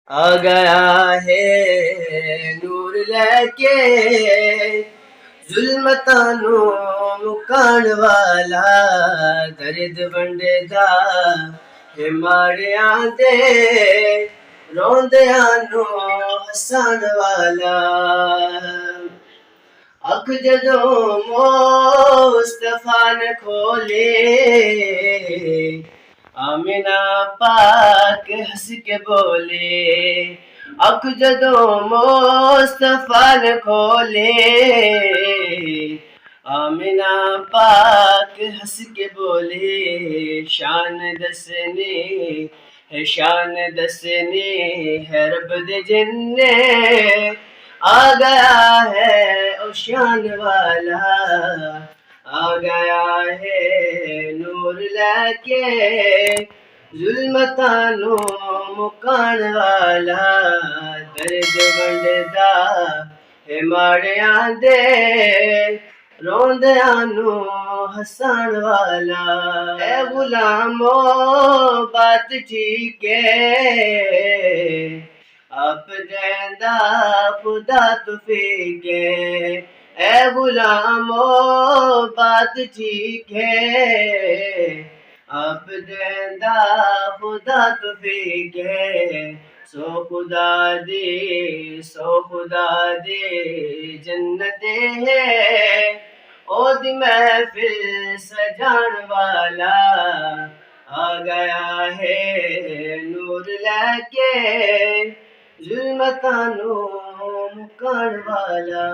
आ गया है नूर लेके जुल्मतानू मुकान वाला दर्द वंडदा है माड़िया दे रोंदियां नू हसान वाला अख जदों मुस्तफा ने खोले आमिना पाक हंस के बोले अख जदों मुस्तफा ने खोले आमिना पाक हंस के बोले शान दसने है शान दसने है रब दे जिन्ने आ गया है ओ शान वाला आ गया है नूर लेके जुल्मतानू मुकान वाला दर्द वंडदा है माड़िया दे रोंदियां नू हसान वाला ए गुलामो बात ठीक है आप देंदा खुदा तुफीके ए गुलामो बात ठीक है आप देंदा खुदा तुफीके सो खुदा दे जन्नते है ओ दी महफिल सजान वाला आ गया है नूर लेके जुल्मतानू मुकान वाला।